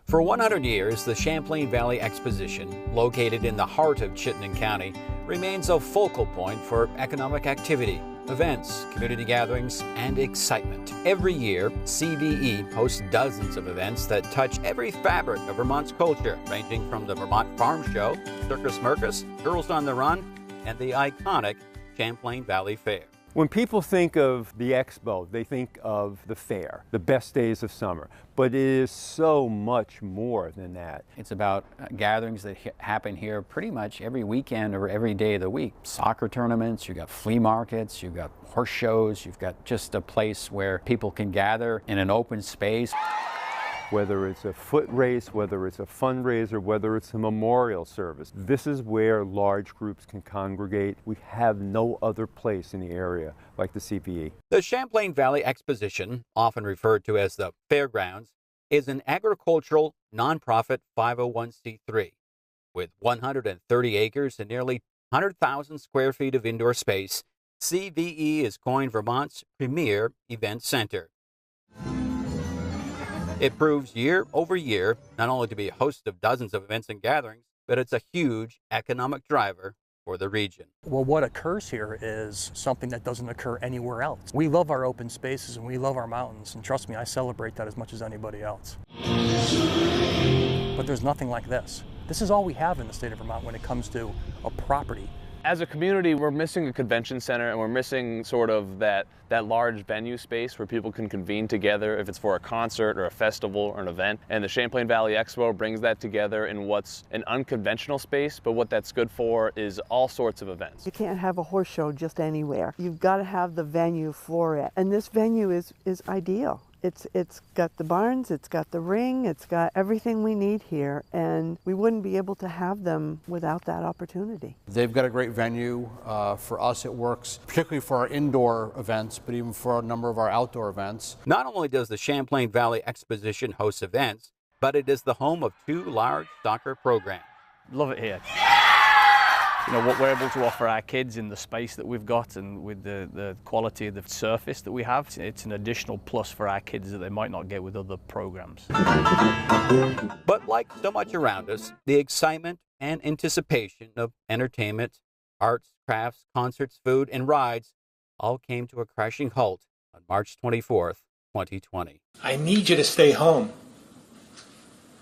For 100 years, the Champlain Valley Exposition, located in the heart of Chittenden County, remains a focal point for economic activity, events, community gatherings, and excitement. Every year, CVE hosts dozens of events that touch every fabric of Vermont's culture, ranging from the Vermont Farm Show, Circus Mercus, Girls on the Run, and the iconic Champlain Valley Fair. When people think of the expo, they think of the fair, the best days of summer, but it is so much more than that. It's about gatherings that happen here pretty much every weekend or every day of the week. Soccer tournaments, you've got flea markets, you've got horse shows, you've got just a place where people can gather in an open space. Whether it's a foot race, whether it's a fundraiser, whether it's a memorial service. This is where large groups can congregate. We have no other place in the area like the CVE. The Champlain Valley Exposition, often referred to as the Fairgrounds, is an agricultural nonprofit 501c3 with 130 acres and nearly 100,000 square feet of indoor space. CVE is coined Vermont's premier event center. It proves year over year not only to be a host of dozens of events and gatherings, but it's a huge economic driver for the region. Well, what occurs here is something that doesn't occur anywhere else. We love our open spaces and we love our mountains, and trust me, I celebrate that as much as anybody else. But there's nothing like this. This is all we have in the state of Vermont when it comes to a property. As a community, we're missing a convention center, and we're missing sort of that large venue space where people can convene together if it's for a concert or a festival or an event. And the Champlain Valley Expo brings that together in what's an unconventional space, but what that's good for is all sorts of events. You can't have a horse show just anywhere. You've got to have the venue for it. And this venue is ideal. It's got the barns, it's got the ring, it's got everything we need here, and we wouldn't be able to have them without that opportunity. They've got a great venue. For us, it works particularly for our indoor events, but even for a number of our outdoor events. Not only does the Champlain Valley Exposition host events, but it is the home of 2 large soccer programs. Love it here. You know, what we're able to offer our kids in the space that we've got and with the quality of the surface that we have, it's an additional plus for our kids that they might not get with other programs. But like so much around us, the excitement and anticipation of entertainment, arts, crafts, concerts, food, and rides all came to a crashing halt on March 24th, 2020. I need you to stay home.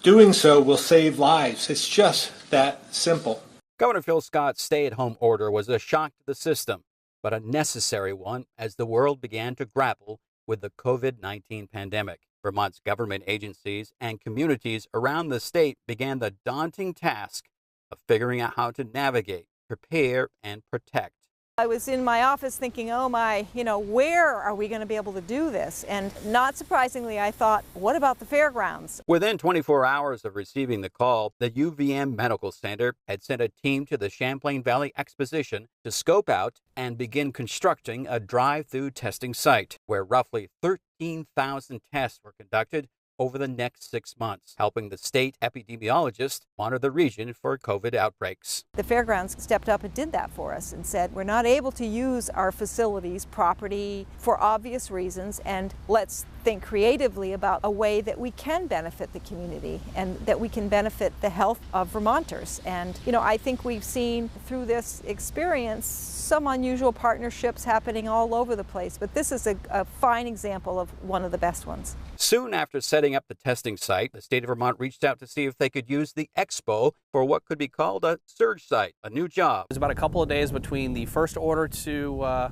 Doing so will save lives. It's just that simple. Governor Phil Scott's stay-at-home order was a shock to the system, but a necessary one as the world began to grapple with the COVID-19 pandemic. Vermont's government agencies and communities around the state began the daunting task of figuring out how to navigate, prepare, and protect. I was in my office thinking, oh my, where are we going to be able to do this? And not surprisingly, I thought, what about the fairgrounds? Within 24 hours of receiving the call, the UVM Medical Center had sent a team to the Champlain Valley Exposition to scope out and begin constructing a drive-through testing site where roughly 13,000 tests were conducted over the next 6 months, helping the state epidemiologist monitor the region for COVID outbreaks. The fairgrounds stepped up and did that for us and said, we're not able to use our facilities, property, for obvious reasons, and let's think creatively about a way that we can benefit the community and that we can benefit the health of Vermonters. And, I think we've seen through this experience some unusual partnerships happening all over the place, but this is a fine example of one of the best ones. Soon after setting up the testing site, the state of Vermont reached out to see if they could use the expo for what could be called a surge site, a new job. It was about a couple of days between the first order to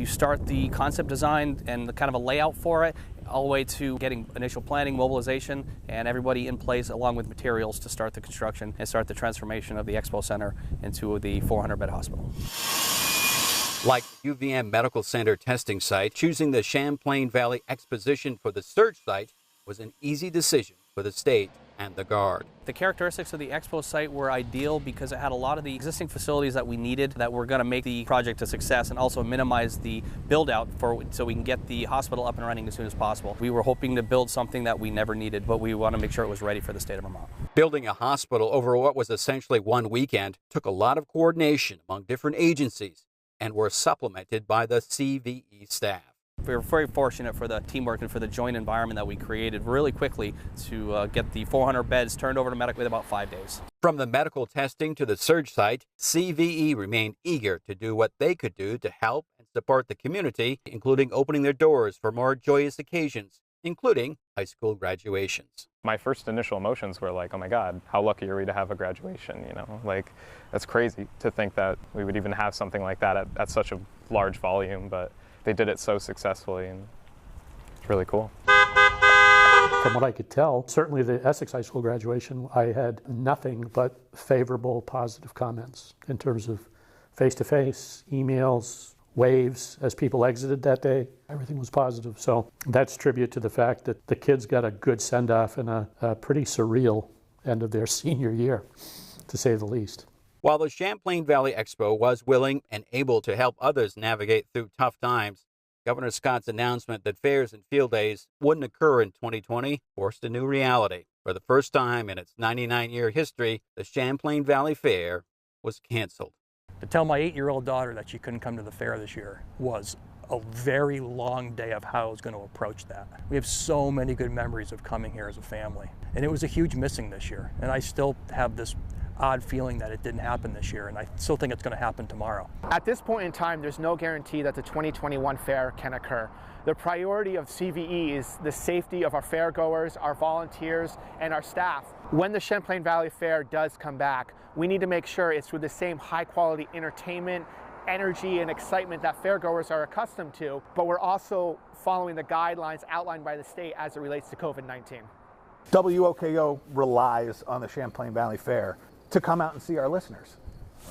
start the concept design and the kind of a layout for it, all the way to getting initial planning, mobilization, and everybody in place along with materials to start the construction and start the transformation of the Expo Center into the 400-bed hospital. Like UVM Medical Center testing site, choosing the Champlain Valley Exposition for the surge site was an easy decision for the state and the Guard. The characteristics of the Expo site were ideal because it had a lot of the existing facilities that we needed that were going to make the project a success and also minimize the build out so we can get the hospital up and running as soon as possible. We were hoping to build something that we never needed, but we want to make sure it was ready for the state of Vermont. Building a hospital over what was essentially one weekend took a lot of coordination among different agencies and were supplemented by the CVE staff. we're very fortunate for the teamwork and for the joint environment that we created really quickly to get the 400 beds turned over to medical in about 5 days. From the medical testing to the surge site, CVE remained eager to do what they could do to help and support the community, including opening their doors for more joyous occasions, including high school graduations. My first initial emotions were like, oh my God, how lucky are we to have a graduation, you know? Like, that's crazy to think that we would even have something like that at such a large volume, but they did it so successfully, and it's really cool. From what I could tell, certainly the Essex High School graduation, I had nothing but favorable, positive comments in terms of face-to-face, emails, waves as people exited that day. Everything was positive. So that's tribute to the fact that the kids got a good send-off and a pretty surreal end of their senior year, to say the least. While the Champlain Valley Expo was willing and able to help others navigate through tough times, Governor Scott's announcement that fairs and field days wouldn't occur in 2020 forced a new reality. For the first time in its 99-year history, the Champlain Valley Fair was canceled. To tell my 8-year-old daughter that she couldn't come to the fair this year was a very long day of how I was going to approach that. We have so many good memories of coming here as a family, and it was a huge missing this year. And I still have this odd feeling that it didn't happen this year, and I still think it's going to happen tomorrow. At this point in time, there's no guarantee that the 2021 fair can occur. The priority of CVE is the safety of our fairgoers, our volunteers, and our staff. When the Champlain Valley Fair does come back, we need to make sure it's with the same high-quality entertainment, energy, and excitement that fairgoers are accustomed to, but we're also following the guidelines outlined by the state as it relates to COVID-19. WOKO relies on the Champlain Valley Fair to come out and see our listeners.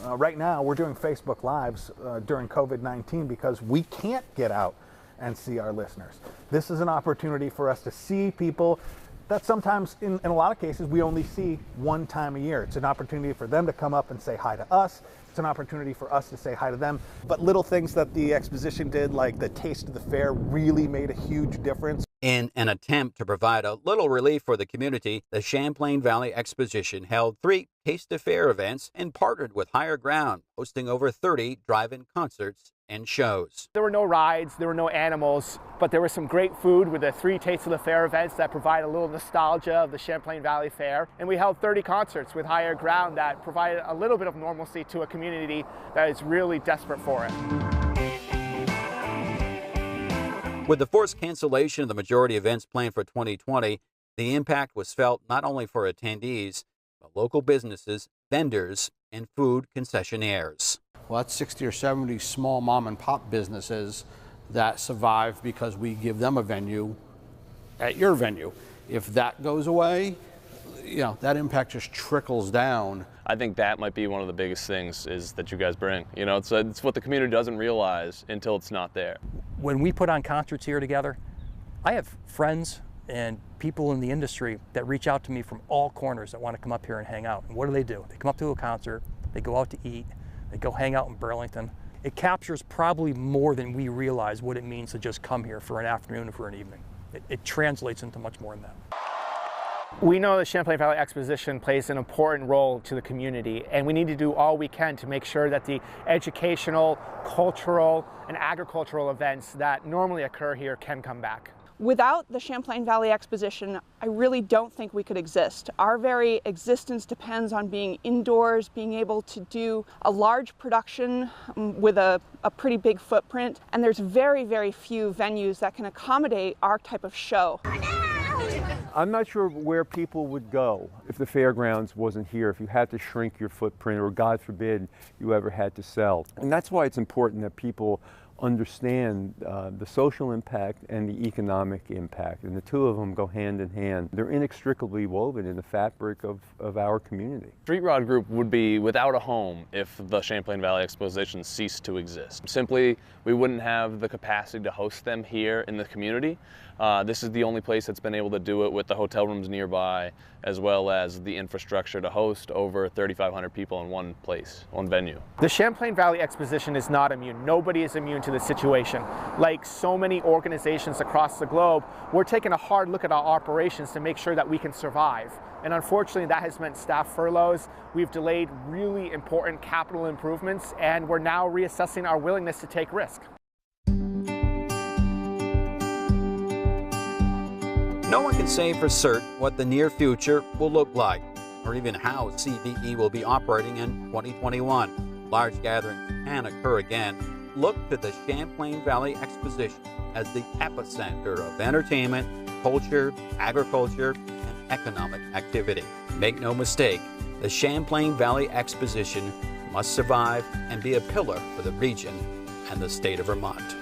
Right now, we're doing Facebook Lives during COVID-19 because we can't get out and see our listeners. This is an opportunity for us to see people that sometimes, in a lot of cases, we only see one time a year. It's an opportunity for them to come up and say hi to us. It's an opportunity for us to say hi to them. But little things that the exposition did, like the Taste of the Fair, really made a huge difference. In an attempt to provide a little relief for the community, the Champlain Valley Exposition held 3 Taste of Fair events and partnered with Higher Ground, hosting over 30 drive-in concerts and shows. There were no rides, there were no animals, but there was some great food with the 3 Taste of the Fair events that provide a little nostalgia of the Champlain Valley Fair. And we held 30 concerts with Higher Ground that provided a little bit of normalcy to a community that is really desperate for it. With the forced cancellation of the majority events planned for 2020, the impact was felt not only for attendees, but local businesses, vendors, and food concessionaires. Well, that's 60 or 70 small mom and pop businesses that survive because we give them a venue at your venue. If that goes away, you know, that impact just trickles down. I think that might be one of the biggest things is that you guys bring. You know, it's what the community doesn't realize until it's not there. When we put on concerts here together, I have friends and people in the industry that reach out to me from all corners that want to come up here and hang out. And what do? They come up to a concert, they go out to eat, they go hang out in Burlington. It captures probably more than we realize what it means to just come here for an afternoon or for an evening. It translates into much more than that. We know the Champlain Valley Exposition plays an important role to the community, and we need to do all we can to make sure that the educational, cultural, and agricultural events that normally occur here can come back. Without the Champlain Valley Exposition, I really don't think we could exist. Our very existence depends on being indoors, being able to do a large production with a pretty big footprint, and there's very, very few venues that can accommodate our type of show. I'm not sure where people would go if the fairgrounds wasn't here, if you had to shrink your footprint, or God forbid you ever had to sell. And that's why it's important that people understand the social impact and the economic impact, and the two of them go hand in hand. They're inextricably woven in the fabric of our community. Street Rod Group would be without a home if the Champlain Valley Exposition ceased to exist. Simply, we wouldn't have the capacity to host them here in the community. This is the only place that's been able to do it with the hotel rooms nearby, as well as the infrastructure to host over 3,500 people in one place, one venue. The Champlain Valley Exposition is not immune. Nobody is immune to the situation. Like so many organizations across the globe, we're taking a hard look at our operations to make sure that we can survive. And unfortunately, that has meant staff furloughs. We've delayed really important capital improvements, and we're now reassessing our willingness to take risk. No one can say for certain what the near future will look like, or even how CVE will be operating in 2021. Large gatherings can occur again. Look to the Champlain Valley Exposition as the epicenter of entertainment, culture, agriculture, and economic activity. Make no mistake, the Champlain Valley Exposition must survive and be a pillar for the region and the state of Vermont.